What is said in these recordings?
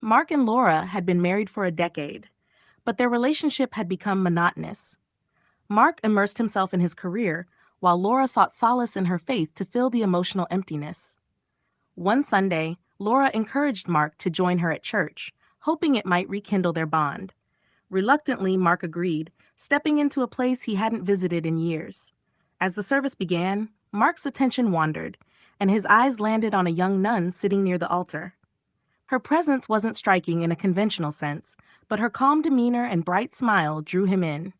Mark and Laura had been married for a decade, but their relationship had become monotonous. Mark immersed himself in his career, while Laura sought solace in her faith to fill the emotional emptiness. One Sunday, Laura encouraged Mark to join her at church, hoping it might rekindle their bond. Reluctantly, Mark agreed, stepping into a place he hadn't visited in years. As the service began, Mark's attention wandered, and his eyes landed on a young nun sitting near the altar. Her presence wasn't striking in a conventional sense, but her calm demeanor and bright smile drew him in.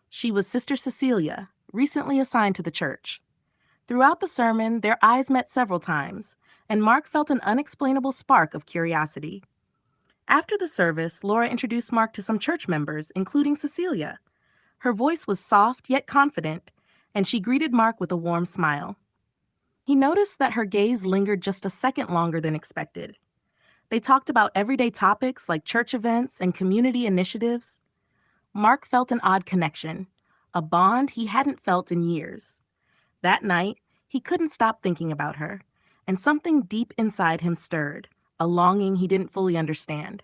She was Sister Cecilia, recently assigned to the church. Throughout the sermon, their eyes met several times, and Mark felt an unexplainable spark of curiosity. After the service, Laura introduced Mark to some church members, including Cecilia. Her voice was soft yet confident, and she greeted Mark with a warm smile. He noticed that her gaze lingered just a second longer than expected. They talked about everyday topics like church events and community initiatives. Mark felt an odd connection, a bond he hadn't felt in years. That night, he couldn't stop thinking about her, and something deep inside him stirred, a longing he didn't fully understand.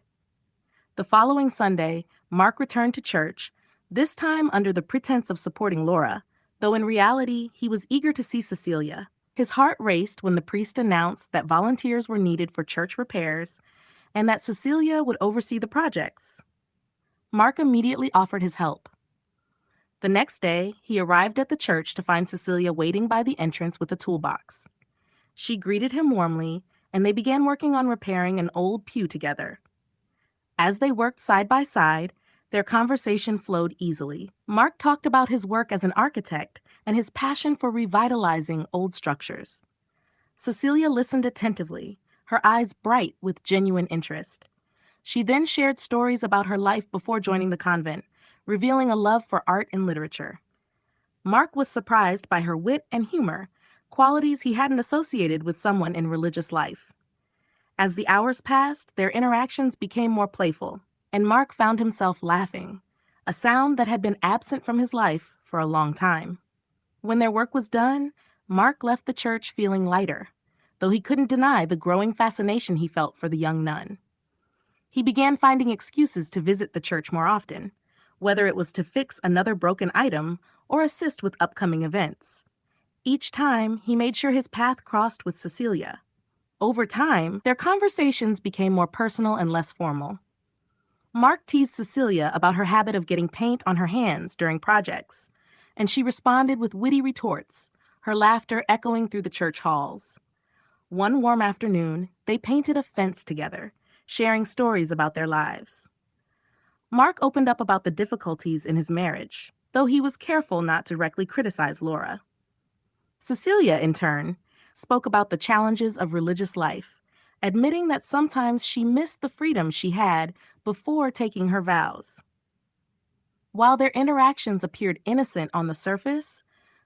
The following Sunday, Mark returned to church, this time under the pretense of supporting Laura, though in reality, he was eager to see Cecilia. His heart raced when the priest announced that volunteers were needed for church repairs and that Cecilia would oversee the projects. Mark immediately offered his help. The next day, he arrived at the church to find Cecilia waiting by the entrance with a toolbox. She greeted him warmly, and they began working on repairing an old pew together. As they worked side by side, their conversation flowed easily. Mark talked about his work as an architect and his passion for revitalizing old structures. Cecilia listened attentively, her eyes bright with genuine interest. She then shared stories about her life before joining the convent, revealing a love for art and literature. Mark was surprised by her wit and humor, qualities he hadn't associated with someone in religious life. As the hours passed, their interactions became more playful, and Mark found himself laughing, a sound that had been absent from his life for a long time. When their work was done, Mark left the church feeling lighter, though he couldn't deny the growing fascination he felt for the young nun. He began finding excuses to visit the church more often, whether it was to fix another broken item or assist with upcoming events. Each time, he made sure his path crossed with Cecilia. Over time, their conversations became more personal and less formal. Mark teased Cecilia about her habit of getting paint on her hands during projects, and she responded with witty retorts, her laughter echoing through the church halls. One warm afternoon, they painted a fence together, sharing stories about their lives. Mark opened up about the difficulties in his marriage, though he was careful not to directly criticize Laura. Cecilia, in turn, spoke about the challenges of religious life, admitting that sometimes she missed the freedom she had before taking her vows. While their interactions appeared innocent on the surface,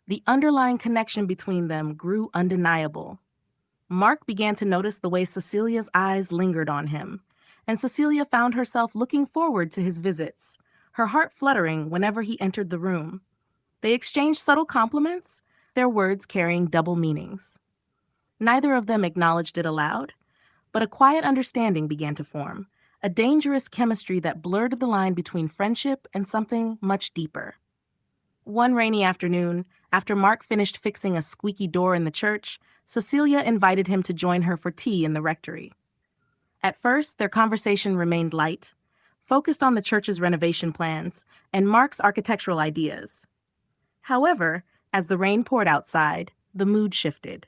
the underlying connection between them grew undeniable. Mark began to notice the way Cecilia's eyes lingered on him, and Cecilia found herself looking forward to his visits, her heart fluttering whenever he entered the room. They exchanged subtle compliments, their words carrying double meanings. Neither of them acknowledged it aloud, but a quiet understanding began to form, a dangerous chemistry that blurred the line between friendship and something much deeper. One rainy afternoon, after Mark finished fixing a squeaky door in the church, Cecilia invited him to join her for tea in the rectory. At first, their conversation remained light, focused on the church's renovation plans and Mark's architectural ideas. However, as the rain poured outside, the mood shifted.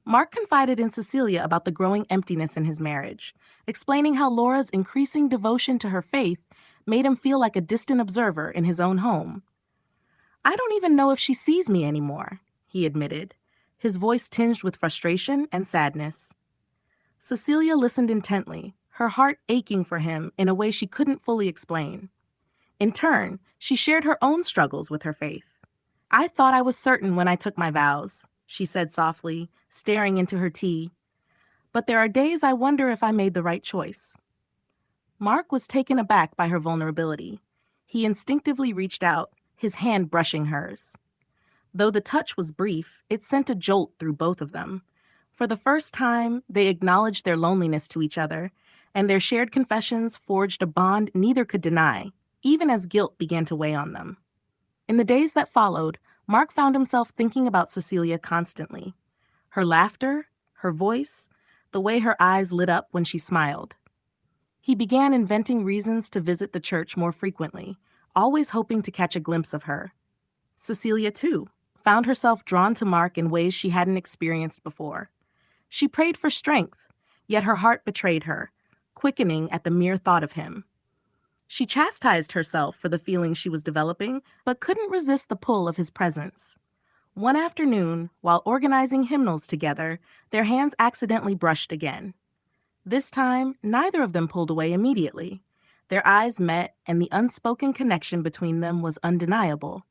Mark confided in Cecilia about the growing emptiness in his marriage, explaining how Laura's increasing devotion to her faith made him feel like a distant observer in his own home. "I don't even know if she sees me anymore," he admitted, his voice tinged with frustration and sadness. Cecilia listened intently, her heart aching for him in a way she couldn't fully explain. In turn, she shared her own struggles with her faith. "I thought I was certain when I took my vows," she said softly, staring into her tea. "But there are days I wonder if I made the right choice." Mark was taken aback by her vulnerability. He instinctively reached out, his hand brushing hers. Though the touch was brief, it sent a jolt through both of them. For the first time, they acknowledged their loneliness to each other, and their shared confessions forged a bond neither could deny, even as guilt began to weigh on them. In the days that followed, Mark found himself thinking about Cecilia constantly. Her laughter, her voice, the way her eyes lit up when she smiled. He began inventing reasons to visit the church more frequently, always hoping to catch a glimpse of her. Cecilia, too, found herself drawn to Mark in ways she hadn't experienced before. She prayed for strength, yet her heart betrayed her, quickening at the mere thought of him. She chastised herself for the feelings she was developing, but couldn't resist the pull of his presence. One afternoon, while organizing hymnals together, their hands accidentally brushed again. This time, neither of them pulled away immediately. Their eyes met, and the unspoken connection between them was undeniable.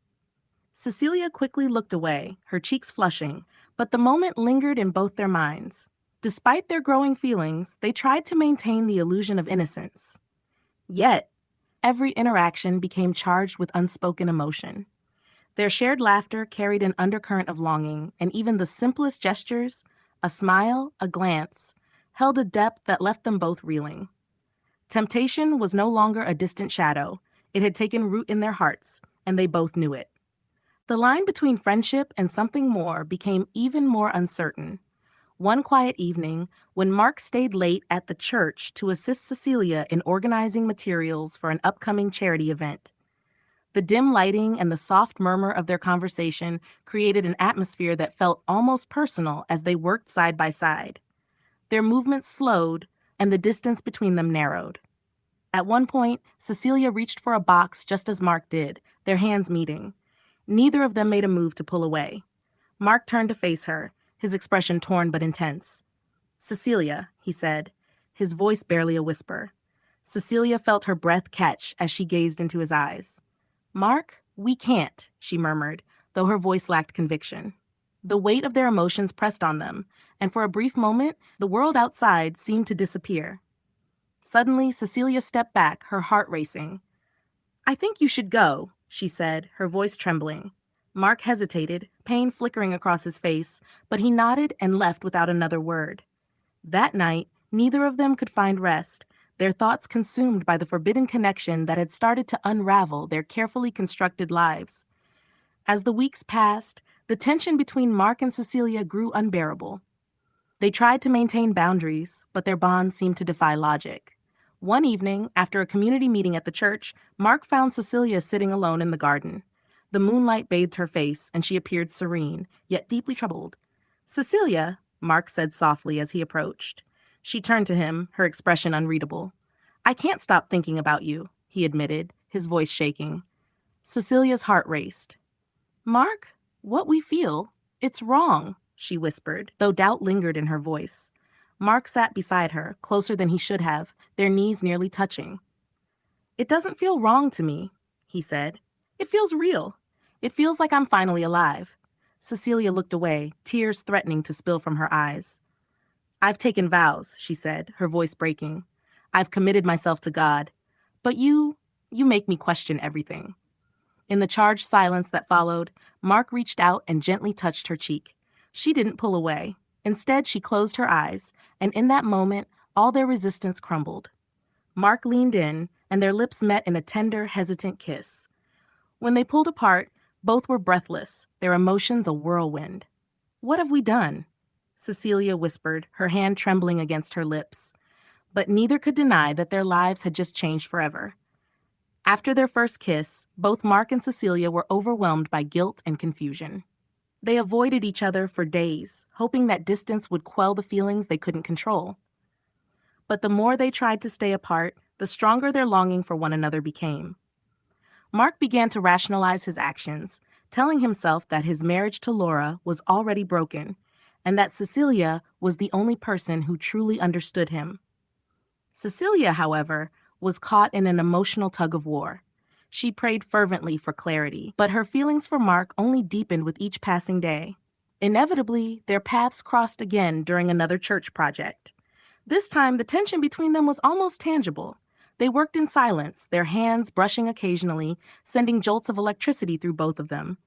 Cecilia quickly looked away, her cheeks flushing, but the moment lingered in both their minds. Despite their growing feelings, they tried to maintain the illusion of innocence. Yet, every interaction became charged with unspoken emotion. Their shared laughter carried an undercurrent of longing, and even the simplest gestures, a smile, a glance, held a depth that left them both reeling. Temptation was no longer a distant shadow. It had taken root in their hearts, and they both knew it. The line between friendship and something more became even more uncertain. One quiet evening, when Mark stayed late at the church to assist Cecilia in organizing materials for an upcoming charity event, the dim lighting and the soft murmur of their conversation created an atmosphere that felt almost personal as they worked side by side. Their movements slowed, and the distance between them narrowed. At one point, Cecilia reached for a box just as Mark did, their hands meeting. Neither of them made a move to pull away. Mark turned to face her, his expression torn but intense. "Cecilia," he said, his voice barely a whisper. Cecilia felt her breath catch as she gazed into his eyes. "Mark, we can't," she murmured, though her voice lacked conviction. The weight of their emotions pressed on them, and for a brief moment, the world outside seemed to disappear. Suddenly, Cecilia stepped back, her heart racing. "I think you should go," she said, her voice trembling. Mark hesitated, pain flickering across his face, but he nodded and left without another word. That night, neither of them could find rest, their thoughts consumed by the forbidden connection that had started to unravel their carefully constructed lives. As the weeks passed, the tension between Mark and Cecilia grew unbearable. They tried to maintain boundaries, but their bond seemed to defy logic. One evening, after a community meeting at the church, Mark found Cecilia sitting alone in the garden. The moonlight bathed her face, and she appeared serene, yet deeply troubled. "Cecilia," Mark said softly as he approached. She turned to him, her expression unreadable. "I can't stop thinking about you," he admitted, his voice shaking. Cecilia's heart raced. "Mark, what we feel, it's wrong," she whispered, though doubt lingered in her voice. Mark sat beside her, closer than he should have, their knees nearly touching. "It doesn't feel wrong to me," he said. "It feels real. It feels like I'm finally alive." Cecilia looked away, tears threatening to spill from her eyes. "I've taken vows," she said, her voice breaking. "I've committed myself to God. But you make me question everything." In the charged silence that followed, Mark reached out and gently touched her cheek. She didn't pull away. Instead, she closed her eyes, and in that moment, all their resistance crumbled. Mark leaned in, and their lips met in a tender, hesitant kiss. When they pulled apart, both were breathless, their emotions a whirlwind. "What have we done?" Cecilia whispered, her hand trembling against her lips. But neither could deny that their lives had just changed forever. After their first kiss, both Mark and Cecilia were overwhelmed by guilt and confusion. They avoided each other for days, hoping that distance would quell the feelings they couldn't control. But the more they tried to stay apart, the stronger their longing for one another became. Mark began to rationalize his actions, telling himself that his marriage to Laura was already broken, and that Cecilia was the only person who truly understood him. Cecilia, however, was caught in an emotional tug-of-war. She prayed fervently for clarity, but her feelings for Mark only deepened with each passing day. Inevitably, their paths crossed again during another church project. This time, the tension between them was almost tangible. They worked in silence, their hands brushing occasionally, sending jolts of electricity through both of them.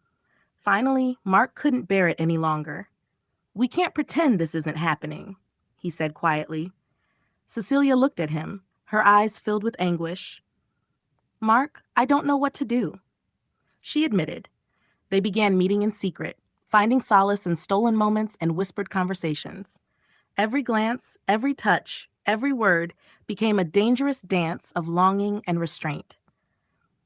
Finally, Mark couldn't bear it any longer. "We can't pretend this isn't happening," he said quietly. Cecilia looked at him, her eyes filled with anguish. "Mark, I don't know what to do," she admitted. They began meeting in secret, finding solace in stolen moments and whispered conversations. Every glance, every touch, every word became a dangerous dance of longing and restraint.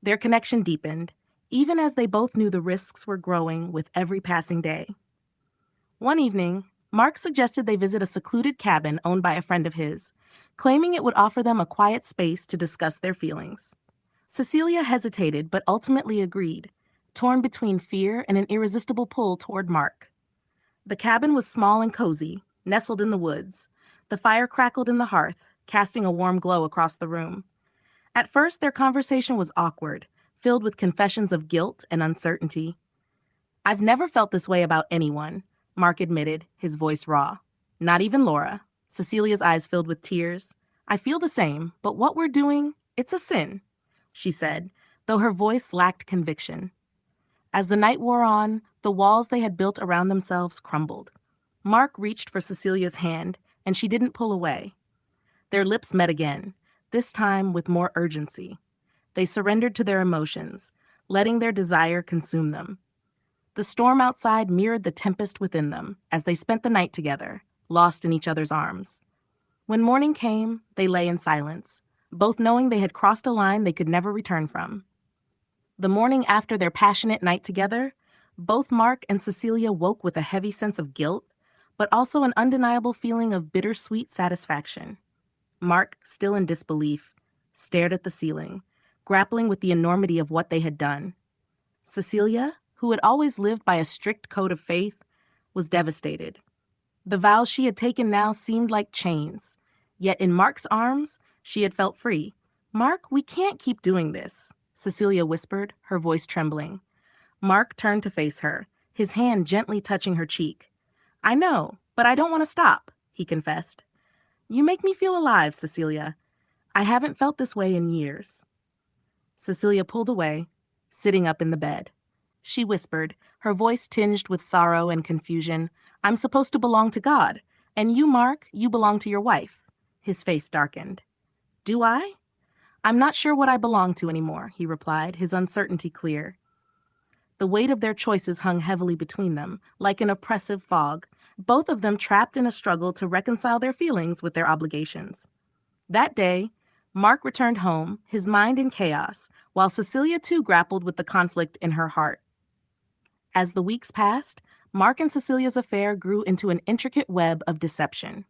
Their connection deepened, even as they both knew the risks were growing with every passing day. One evening, Mark suggested they visit a secluded cabin owned by a friend of his, claiming it would offer them a quiet space to discuss their feelings. Cecilia hesitated but ultimately agreed, torn between fear and an irresistible pull toward Mark. The cabin was small and cozy, nestled in the woods. The fire crackled in the hearth, casting a warm glow across the room. At first, their conversation was awkward, filled with confessions of guilt and uncertainty. "I've never felt this way about anyone," Mark admitted, his voice raw. "Not even Laura." Cecilia's eyes filled with tears. "I feel the same, but what we're doing, it's a sin," she said, though her voice lacked conviction. As the night wore on, the walls they had built around themselves crumbled. Mark reached for Cecilia's hand, and she didn't pull away. Their lips met again, this time with more urgency. They surrendered to their emotions, letting their desire consume them. The storm outside mirrored the tempest within them as they spent the night together, lost in each other's arms. When morning came, they lay in silence, both knowing they had crossed a line they could never return from. The morning after their passionate night together, both Mark and Cecilia woke with a heavy sense of guilt, but also an undeniable feeling of bittersweet satisfaction. Mark, still in disbelief, stared at the ceiling, grappling with the enormity of what they had done. Cecilia, who had always lived by a strict code of faith, was devastated. The vows she had taken now seemed like chains, yet in Mark's arms, she had felt free. "Mark, we can't keep doing this," Cecilia whispered, her voice trembling. Mark turned to face her, his hand gently touching her cheek. "I know, but I don't want to stop," he confessed. "You make me feel alive, Cecilia. I haven't felt this way in years." Cecilia pulled away, sitting up in the bed. She whispered, her voice tinged with sorrow and confusion, "I'm supposed to belong to God, and you, Mark, you belong to your wife." His face darkened. "Do I?" "I'm not sure what I belong to anymore," he replied, his uncertainty clear. The weight of their choices hung heavily between them, like an oppressive fog, both of them trapped in a struggle to reconcile their feelings with their obligations. That day, Mark returned home, his mind in chaos, while Cecilia too grappled with the conflict in her heart. As the weeks passed, Mark and Cecilia's affair grew into an intricate web of deception.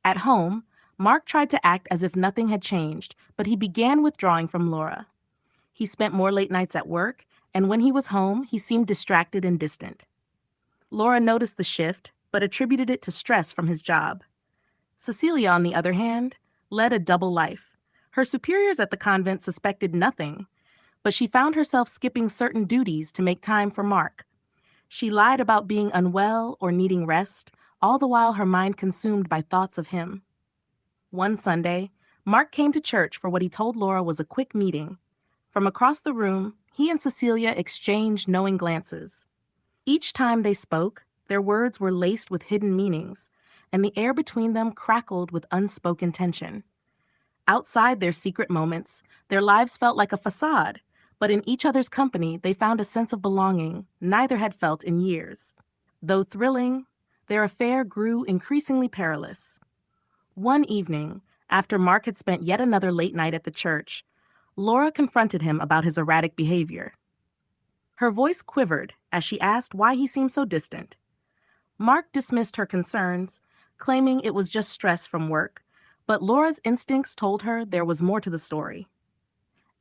At home, Mark tried to act as if nothing had changed, but he began withdrawing from Laura. He spent more late nights at work, and when he was home, he seemed distracted and distant. Laura noticed the shift, but attributed it to stress from his job. Cecilia, on the other hand, led a double life. Her superiors at the convent suspected nothing, but she found herself skipping certain duties to make time for Mark. She lied about being unwell or needing rest, all the while her mind consumed by thoughts of him. One Sunday, Mark came to church for what he told Laura was a quick meeting. From across the room, he and Cecilia exchanged knowing glances. Each time they spoke, their words were laced with hidden meanings, and the air between them crackled with unspoken tension. Outside their secret moments, their lives felt like a facade, but in each other's company, they found a sense of belonging neither had felt in years. Though thrilling, their affair grew increasingly perilous. One evening, after Mark had spent yet another late night at the church, Laura confronted him about his erratic behavior. Her voice quivered as she asked why he seemed so distant. Mark dismissed her concerns, claiming it was just stress from work, but Laura's instincts told her there was more to the story.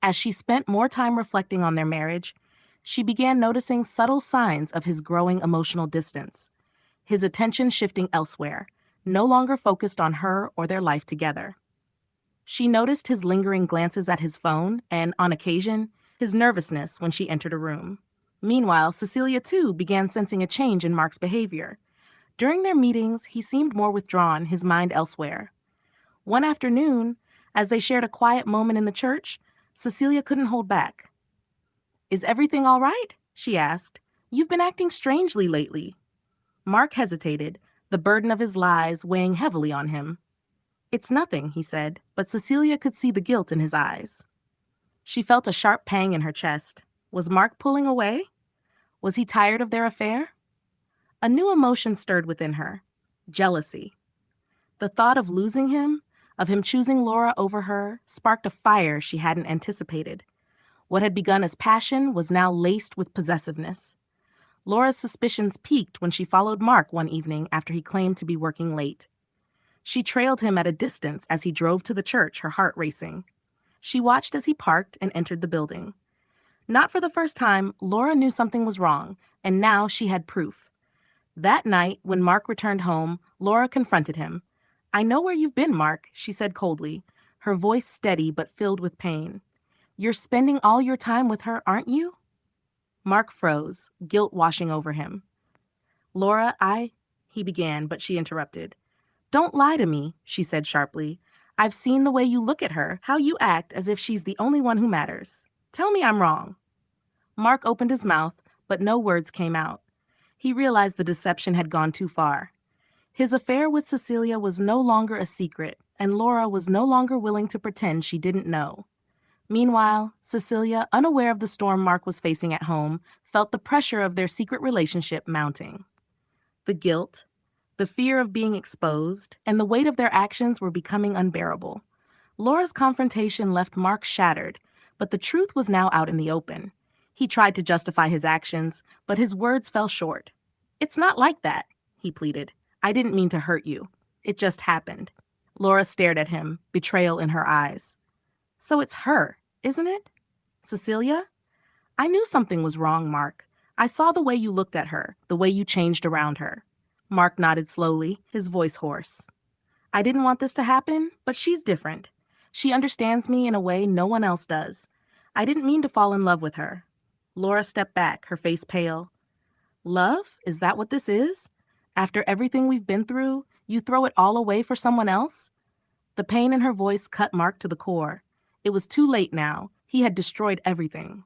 As she spent more time reflecting on their marriage, she began noticing subtle signs of his growing emotional distance, his attention shifting elsewhere, no longer focused on her or their life together. She noticed his lingering glances at his phone and, on occasion, his nervousness when she entered a room. Meanwhile, Cecilia too began sensing a change in Mark's behavior. During their meetings, he seemed more withdrawn, his mind elsewhere. One afternoon, as they shared a quiet moment in the church, Cecilia couldn't hold back. "Is everything all right?" she asked. "You've been acting strangely lately." Mark hesitated, the burden of his lies weighing heavily on him. "It's nothing," he said, but Cecilia could see the guilt in his eyes. She felt a sharp pang in her chest. Was Mark pulling away? Was he tired of their affair? A new emotion stirred within her: jealousy. The thought of losing him, of him choosing Laura over her, sparked a fire she hadn't anticipated. What had begun as passion was now laced with possessiveness. Laura's suspicions peaked when she followed Mark one evening after he claimed to be working late. She trailed him at a distance as he drove to the church, her heart racing. She watched as he parked and entered the building. Not for the first time, Laura knew something was wrong, and now she had proof. That night, when Mark returned home, Laura confronted him. "I know where you've been, Mark," she said coldly, her voice steady but filled with pain. "You're spending all your time with her, aren't you?" Mark froze, guilt washing over him. "Laura, he began, but she interrupted. "Don't lie to me," she said sharply. "I've seen the way you look at her, how you act as if she's the only one who matters. Tell me I'm wrong." Mark opened his mouth, but no words came out. He realized the deception had gone too far. His affair with Cecilia was no longer a secret, and Laura was no longer willing to pretend she didn't know. Meanwhile, Cecilia, unaware of the storm Mark was facing at home, felt the pressure of their secret relationship mounting. The guilt, the fear of being exposed, and the weight of their actions were becoming unbearable. Laura's confrontation left Mark shattered, but the truth was now out in the open. He tried to justify his actions, but his words fell short. "It's not like that," he pleaded. "I didn't mean to hurt you. It just happened." Laura stared at him, betrayal in her eyes. "So it's her, isn't it? Cecilia? I knew something was wrong, Mark. I saw the way you looked at her, the way you changed around her." Mark nodded slowly, his voice hoarse. "I didn't want this to happen, but she's different. She understands me in a way no one else does. I didn't mean to fall in love with her." Laura stepped back, her face pale. "Love? Is that what this is? After everything we've been through, you throw it all away for someone else?" The pain in her voice cut Mark to the core. It was too late now. He had destroyed everything.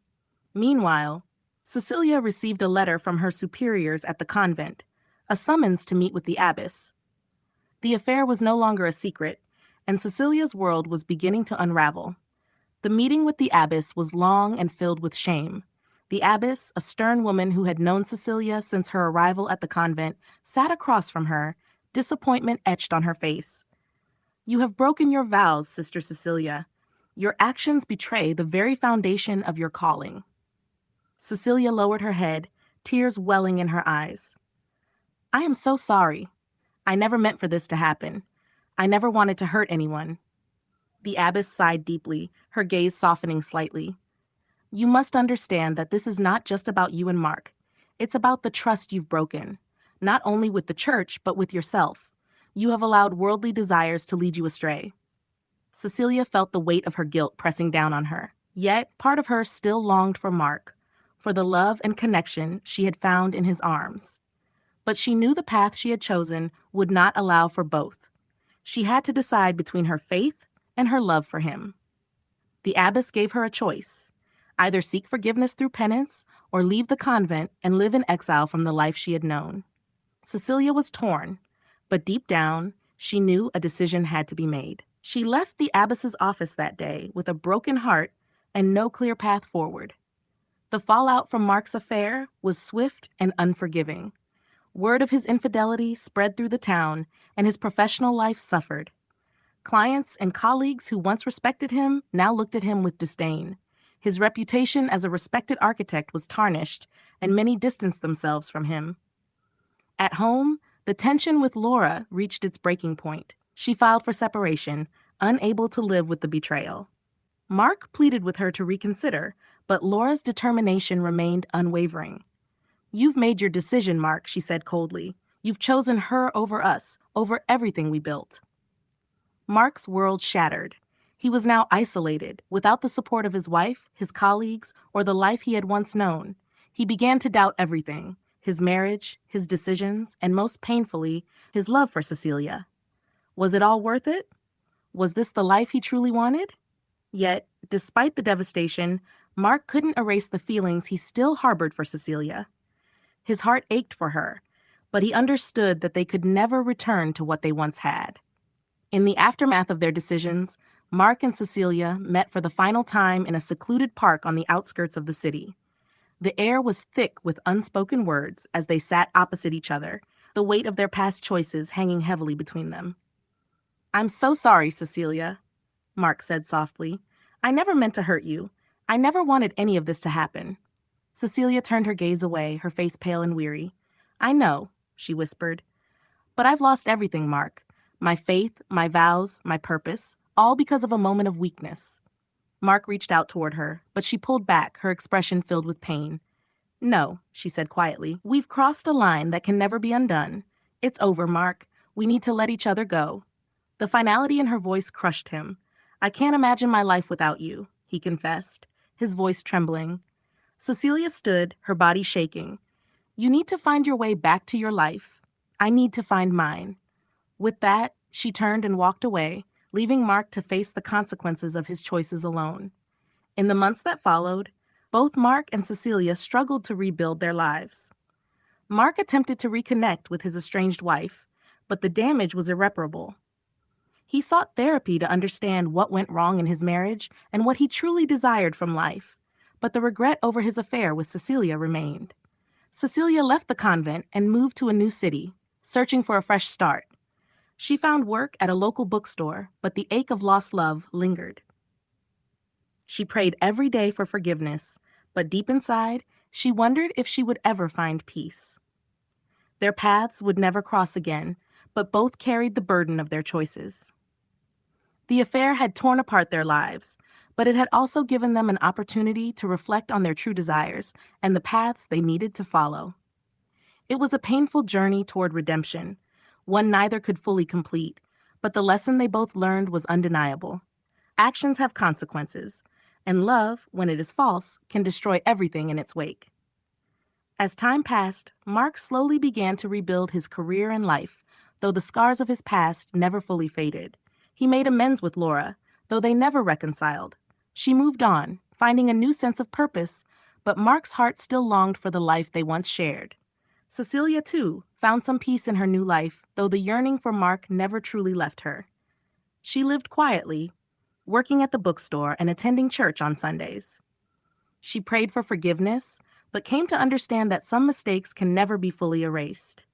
Meanwhile, Cecilia received a letter from her superiors at the convent, a summons to meet with the abbess. The affair was no longer a secret, and Cecilia's world was beginning to unravel. The meeting with the abbess was long and filled with shame. The abbess, a stern woman who had known Cecilia since her arrival at the convent, sat across from her, disappointment etched on her face. "You have broken your vows, Sister Cecilia. Your actions betray the very foundation of your calling." Cecilia lowered her head, tears welling in her eyes. "I am so sorry. I never meant for this to happen. I never wanted to hurt anyone." The abbess sighed deeply, her gaze softening slightly. "You must understand that this is not just about you and Mark. It's about the trust you've broken, not only with the church, but with yourself. You have allowed worldly desires to lead you astray." Cecilia felt the weight of her guilt pressing down on her. Yet, part of her still longed for Mark, for the love and connection she had found in his arms. But she knew the path she had chosen would not allow for both. She had to decide between her faith and her love for him. The abbess gave her a choice: either seek forgiveness through penance or leave the convent and live in exile from the life she had known. Cecilia was torn, but deep down, she knew a decision had to be made. She left the abbess's office that day with a broken heart and no clear path forward. The fallout from Mark's affair was swift and unforgiving. Word of his infidelity spread through the town, and his professional life suffered. Clients and colleagues who once respected him now looked at him with disdain. His reputation as a respected architect was tarnished, and many distanced themselves from him. At home, the tension with Laura reached its breaking point. She filed for separation, unable to live with the betrayal. Mark pleaded with her to reconsider, but Laura's determination remained unwavering. "You've made your decision, Mark," she said coldly. "You've chosen her over us, over everything we built." Mark's world shattered. He was now isolated, without the support of his wife, his colleagues, or the life he had once known. He began to doubt everything: his marriage, his decisions, and most painfully, his love for Cecilia. Was it all worth it? Was this the life he truly wanted? Yet, despite the devastation, Mark couldn't erase the feelings he still harbored for Cecilia. His heart ached for her, but he understood that they could never return to what they once had. In the aftermath of their decisions, Mark and Cecilia met for the final time in a secluded park on the outskirts of the city. The air was thick with unspoken words as they sat opposite each other, the weight of their past choices hanging heavily between them. "I'm so sorry, Cecilia," Mark said softly. "I never meant to hurt you. I never wanted any of this to happen." Cecilia turned her gaze away, her face pale and weary. "I know," she whispered. "But I've lost everything, Mark. My faith, my vows, my purpose, all because of a moment of weakness." Mark reached out toward her, but she pulled back, her expression filled with pain. "No," she said quietly. "We've crossed a line that can never be undone. It's over, Mark. We need to let each other go." The finality in her voice crushed him. "I can't imagine my life without you," he confessed, his voice trembling. Cecilia stood, her body shaking. "You need to find your way back to your life. I need to find mine." With that, she turned and walked away, leaving Mark to face the consequences of his choices alone. In the months that followed, both Mark and Cecilia struggled to rebuild their lives. Mark attempted to reconnect with his estranged wife, but the damage was irreparable. He sought therapy to understand what went wrong in his marriage and what he truly desired from life, but the regret over his affair with Cecilia remained. Cecilia left the convent and moved to a new city, searching for a fresh start. She found work at a local bookstore, but the ache of lost love lingered. She prayed every day for forgiveness, but deep inside, she wondered if she would ever find peace. Their paths would never cross again, but both carried the burden of their choices. The affair had torn apart their lives, but it had also given them an opportunity to reflect on their true desires and the paths they needed to follow. It was a painful journey toward redemption, one neither could fully complete, but the lesson they both learned was undeniable. Actions have consequences, and love, when it is false, can destroy everything in its wake. As time passed, Mark slowly began to rebuild his career and life, though the scars of his past never fully faded. He made amends with Laura, though they never reconciled. She moved on, finding a new sense of purpose, but Mark's heart still longed for the life they once shared. Cecilia, too, found some peace in her new life, though the yearning for Mark never truly left her. She lived quietly, working at the bookstore and attending church on Sundays. She prayed for forgiveness, but came to understand that some mistakes can never be fully erased.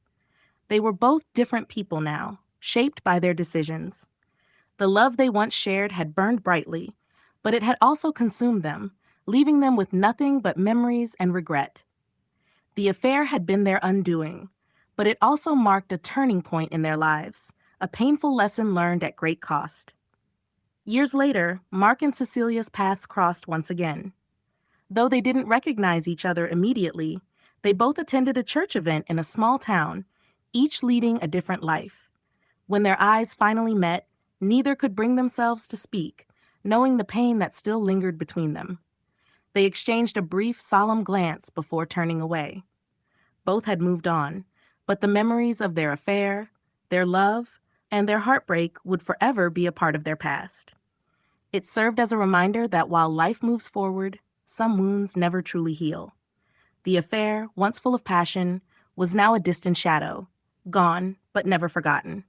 They were both different people now, shaped by their decisions. The love they once shared had burned brightly, but it had also consumed them, leaving them with nothing but memories and regret. The affair had been their undoing, but it also marked a turning point in their lives, a painful lesson learned at great cost. Years later, Mark and Cecilia's paths crossed once again. Though they didn't recognize each other immediately, they both attended a church event in a small town, each leading a different life. When their eyes finally met, neither could bring themselves to speak, knowing the pain that still lingered between them. They exchanged a brief, solemn glance before turning away. Both had moved on, but the memories of their affair, their love, and their heartbreak would forever be a part of their past. It served as a reminder that while life moves forward, some wounds never truly heal. The affair, once full of passion, was now a distant shadow, gone but never forgotten.